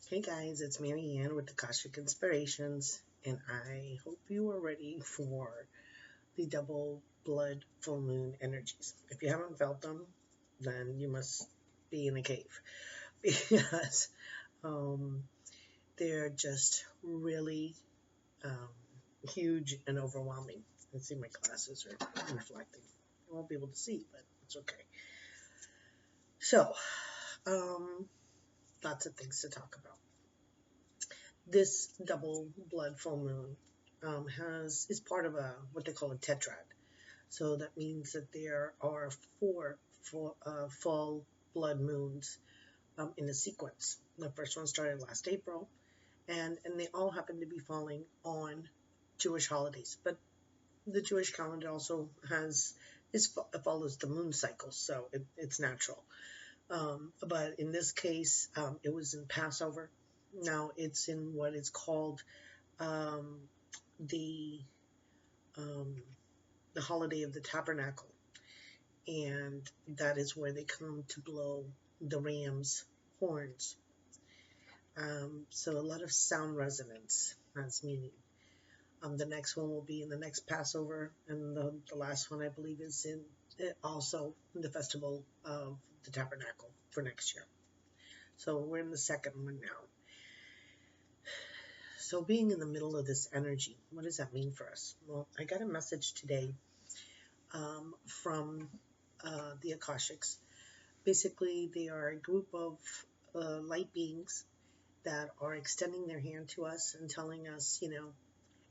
Hey guys, it's Mary Ann with Akashic Inspirations, and I hope you are ready for the double blood full moon energies. If you haven't felt them, then you must be in a cave because um, they're just really um, huge and overwhelming. Let's see, my glasses are reflecting. I won't be able to see, but it's okay. So, um, lots of things to talk about. This double blood full moon has is part of a what they call a tetrad. So that means that there are four full blood moons in a sequence. The first one started last April, and they all happen to be falling on Jewish holidays. But the Jewish calendar also follows the moon cycle, so it's natural. But in this case, it was in Passover. Now it's in what is called um, the um, the holiday of the tabernacle, and that is where they come to blow the ram's horns. So a lot of sound resonance has meaning. The next one will be in the next Passover, and the last one I believe is in also the festival of the tabernacle for next year. So we're in the second one now. So being in the middle of this energy, what does that mean for us? Well, I got a message today from the Akashics. Basically, they are a group of light beings that are extending their hand to us and telling us,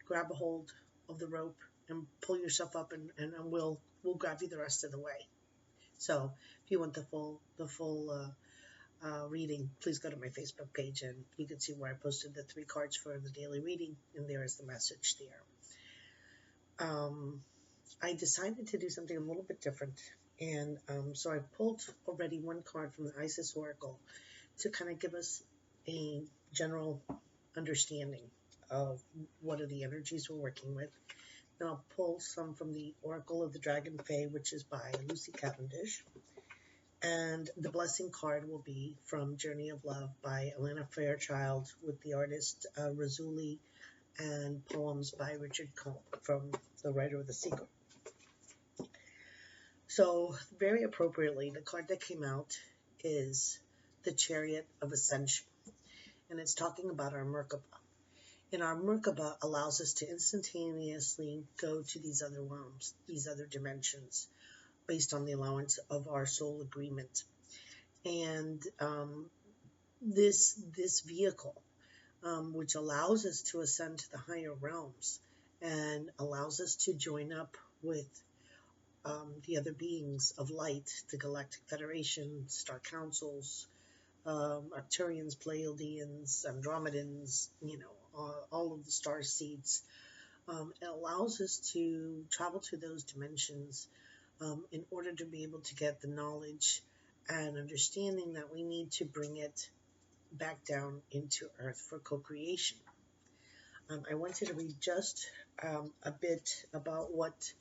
grab a hold of the rope and pull yourself up, and we'll grab you the rest of the way. So, if you want the full reading, please go to my Facebook page and you can see where I posted the 3 cards for the daily reading, and there is the message there. I decided to do something a little bit different. And so I pulled already 1 card from the Isis Oracle to kind of give us a general understanding of what are the energies we're working with. Then I'll pull some from the Oracle of the Dragon Fae, which is by Lucy Cavendish. And the blessing card will be from Journey of Love by Alana Fairchild with the artist Razuli, and poems by Richard Cohn from the writer of The Secret. So, very appropriately, the card that came out is the Chariot of Ascension, and it's talking about our Merkaba. And our Merkaba allows us to instantaneously go to these other realms, these other dimensions, based on the allowance of our soul agreement. And this vehicle, which allows us to ascend to the higher realms and allows us to join up with the other beings of light, the Galactic Federation, Star Councils, Arcturians, Pleiadians, Andromedans, all of the star seeds. It allows us to travel to those dimensions in order to be able to get the knowledge and understanding that we need to bring it back down into Earth for co-creation. I wanted to read just a bit about what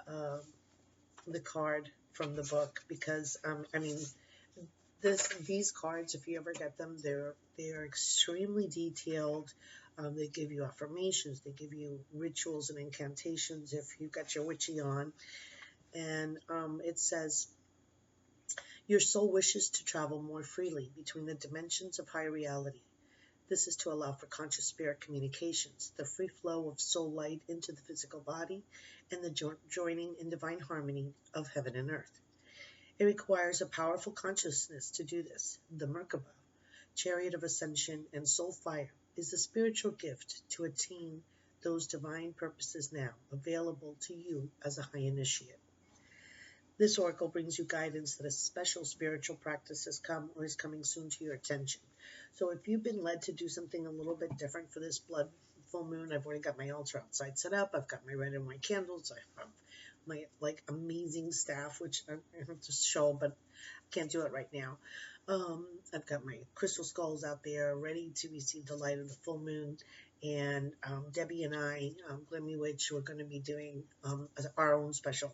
uh, the card from the book, because these cards, if you ever get them, they're extremely detailed. They give you affirmations, they give you rituals and incantations if you've got your witchy on. And it says, your soul wishes to travel more freely between the dimensions of high reality. This is to allow for conscious spirit communications, the free flow of soul light into the physical body, and the joining in divine harmony of heaven and earth. It requires a powerful consciousness to do this. The Merkaba, Chariot of Ascension, and Soul Fire is the spiritual gift to attain those divine purposes now available to you as a high initiate. This oracle brings you guidance that a special spiritual practice has come or is coming soon to your attention. So if you've been led to do something a little bit different for this blood full moon, I've already got my altar outside set up. I've got my red and white candles. I have my amazing staff, which I have to show, but I can't do it right now. I've got my crystal skulls out there ready to receive the light of the full moon. And Debbie and I, Glimmy Witch, we're going to be doing our own special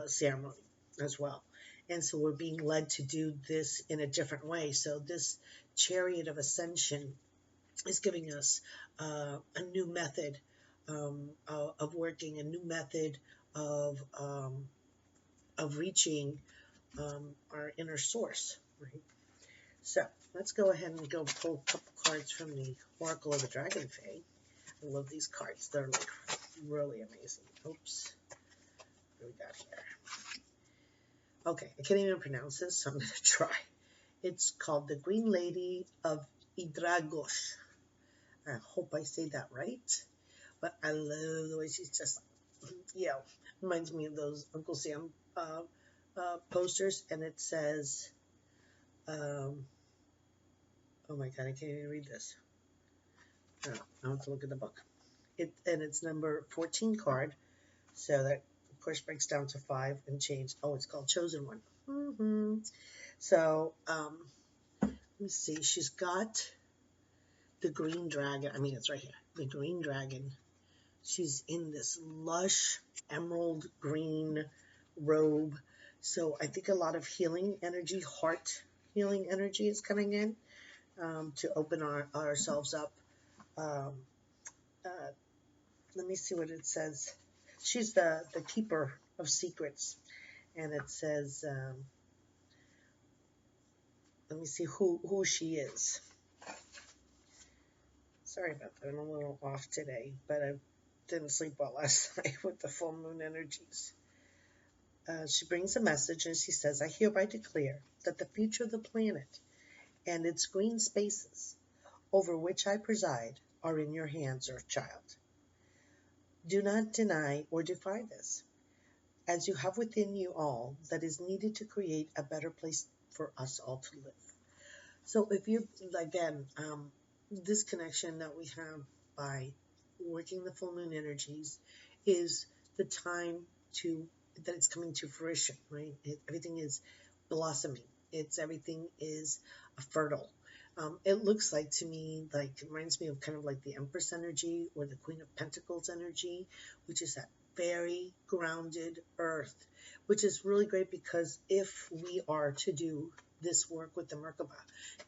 ceremony as well. And so we're being led to do this in a different way. So this chariot of ascension is giving us a new method of working, a new method of reaching our inner source, right? So let's go ahead and go pull a couple cards from the Oracle of the Dragon Fae. I love these cards. They're like really amazing. Oops. What do we got here? Okay, I can't even pronounce this, so I'm going to try. It's called the Green Lady of Idragos. I hope I say that right. But I love the way she's just, reminds me of those Uncle Sam posters. And it says, oh my God, I can't even read this. Oh, I have to look at the book. And it's number 14 card. So that, of course, breaks down to 5 and change. Oh, it's called Chosen One. So, let me see. She's got the green dragon. I mean, it's right here. The green dragon. She's in this lush emerald green robe. So I think a lot of healing energy, heart healing energy is coming in to open ourselves up. Um, let me see what it says. She's the keeper of secrets. And it says, let me see who she is. Sorry about that. I'm a little off today, but I didn't sleep well last night with the full moon energies. She brings a message and she says, I hereby declare that the future of the planet and its green spaces over which I preside are in your hands, Earth Child. Do not deny or defy this, as you have within you all that is needed to create a better place for us all to live. So if you, again, this connection that we have by working the full moon energies is the time that it's coming to fruition, right? Everything is blossoming. Everything is fertile. It looks like to me, it reminds me of kind of like the Empress energy or the Queen of Pentacles energy, which is that very grounded earth, which is really great because if we are to do this work with the Merkaba,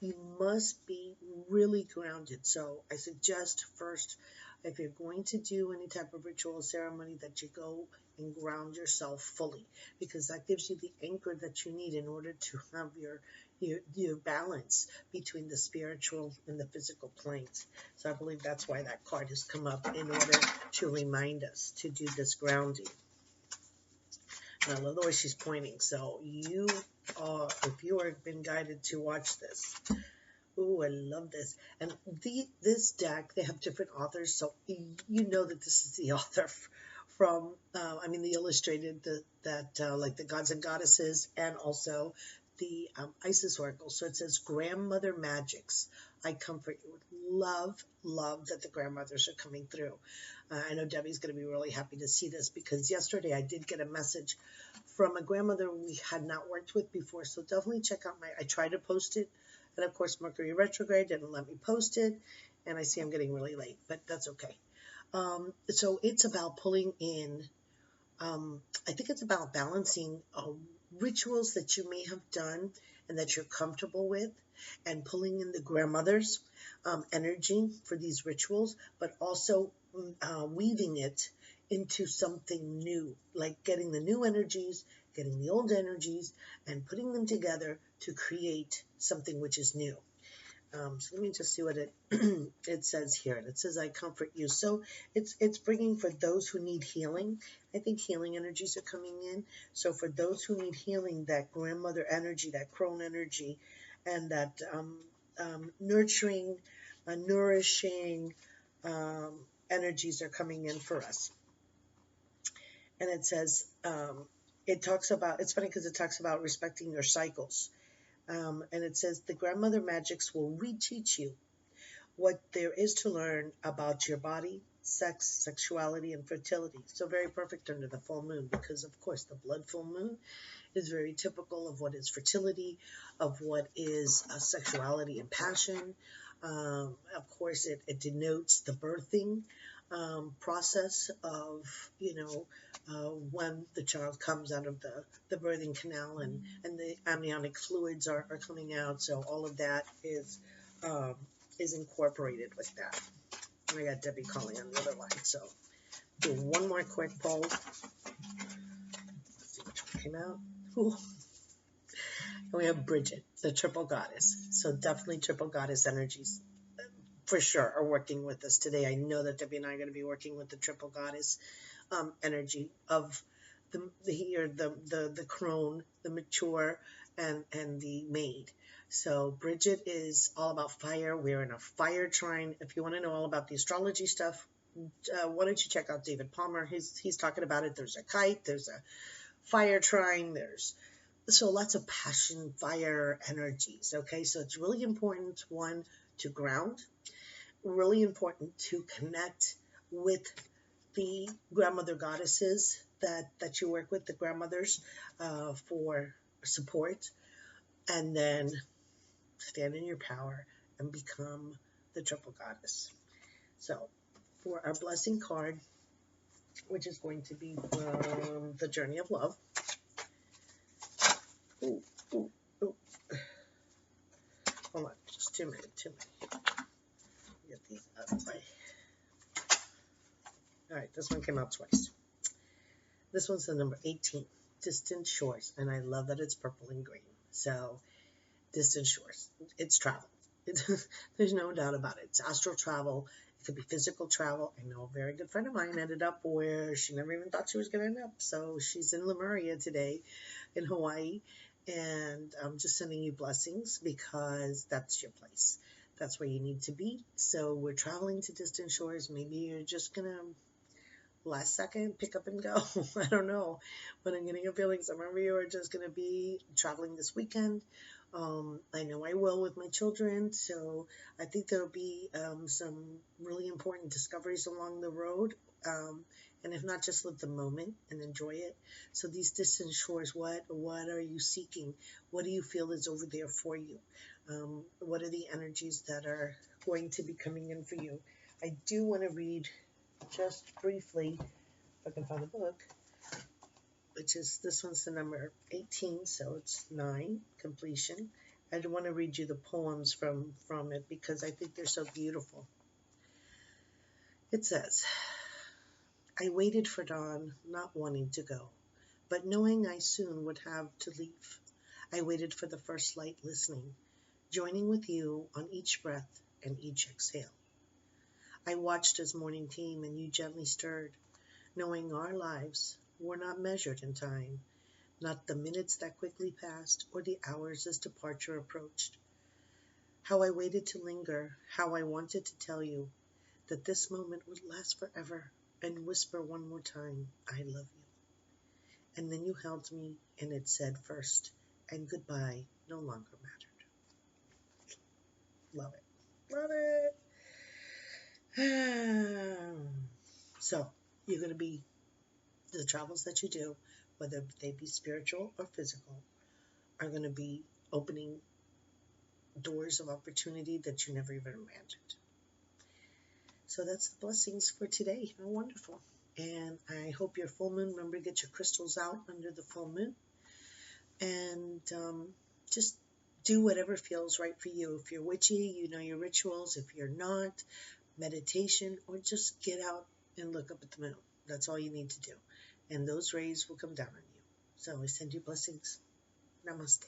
you must be really grounded. So I suggest first, if you're going to do any type of ritual ceremony, that you go and ground yourself fully, because that gives you the anchor that you need in order to have your balance between the spiritual and the physical planes. So I believe that's why that card has come up, in order to remind us to do this grounding. And I love the way she's pointing. So if you have been guided to watch this, ooh, I love this. And this deck, they have different authors, so you know that this is the author from, the illustrated, like the gods and goddesses, and also the Isis Oracle. So it says, Grandmother Magics, I comfort you with love that the grandmothers are coming through. I know Debbie's going to be really happy to see this, because yesterday I did get a message from a grandmother we had not worked with before. So definitely check out I tried to post it, and of course Mercury retrograde didn't let me post it, and I see I'm getting really late, but that's okay. So it's about pulling in, I think it's about balancing rituals that you may have done and that you're comfortable with, and pulling in the grandmother's energy for these rituals, but also weaving it into something new, like getting the new energies, getting the old energies, and putting them together to create something which is new. So let me just see what it says here. It says, I comfort you. So it's bringing for those who need healing. I think healing energies are coming in. So for those who need healing, that grandmother energy, that crone energy, and that nurturing, nourishing energies are coming in for us. And it says, it's funny because it talks about respecting your cycles. And it says, the grandmother magics will reteach you what there is to learn about your body, sex, sexuality, and fertility. So very perfect under the full moon, because of course the blood full moon is very typical of what is fertility, of what is sexuality and passion. Of course, it denotes the birthing process of, when the child comes out of the birthing canal, and the amniotic fluids are coming out. So all of that um, is incorporated with that. And I got Debbie calling on the other line. So do one more quick poll. Let's see which one came out. Ooh. And we have Bridget, the triple goddess. So definitely triple goddess energies for sure are working with us today. I know that Debbie and I are going to be working with the triple goddess energy of the crone, the mature, and the maid. So Bridget is all about fire. We're in a fire trine. If you want to know all about the astrology stuff, why don't you check out David Palmer? He's talking about it. There's a kite. There's a fire trine. There's so lots of passion, fire energies. Okay, so it's really important, one, to ground. Really important to connect with the grandmother goddesses that you work with, the grandmothers, for support, and then stand in your power and become the triple goddess. So for our blessing card, which is going to be from the Journey of Love. Ooh, ooh, ooh. Hold on, just 2 minutes. Get these out of the way. All right, this one came out twice. This one's the number 18, Distant Shores, and I love that it's purple and green. So, distant shores, it's travel. There's no doubt about it. It's astral travel. It could be physical travel. I know a very good friend of mine ended up where she never even thought she was going to end up. So she's in Lemuria today in Hawaii, and I'm just sending you blessings because that's your place. That's where you need to be. So we're traveling to distant shores. Maybe you're just going to last second pick up and go. I don't know, but I'm getting a feeling some of you are just going to be traveling this weekend. I know I will with my children, so I think there'll be some really important discoveries along the road. And if not, just live the moment and enjoy it. So these distant shores, what are you seeking? What do you feel is over there for you? What are the energies that are going to be coming in for you? I do want to read just briefly, if I can find the book, which is, this one's the number 18, so it's 9, completion. I want to read you the poems from it because I think they're so beautiful. It says, I waited for dawn, not wanting to go, but knowing I soon would have to leave. I waited for the first light, listening, joining with you on each breath and each exhale. I watched as morning came and you gently stirred, knowing our lives were not measured in time, not the minutes that quickly passed or the hours as departure approached. How I waited to linger, how I wanted to tell you that this moment would last forever and whisper one more time, I love you. And then you held me and it said first, and goodbye no longer mattered. Love it. Love it. So you're going to be, the travels that you do, whether they be spiritual or physical, are going to be opening doors of opportunity that you never even imagined. So that's the blessings for today. How wonderful. And I hope your full moon, remember to get your crystals out under the full moon. And just do whatever feels right for you. If you're witchy, you know your rituals. If you're not, meditation, or just get out and look up at the moon. That's all you need to do. And those rays will come down on you. So I send you blessings. Namaste.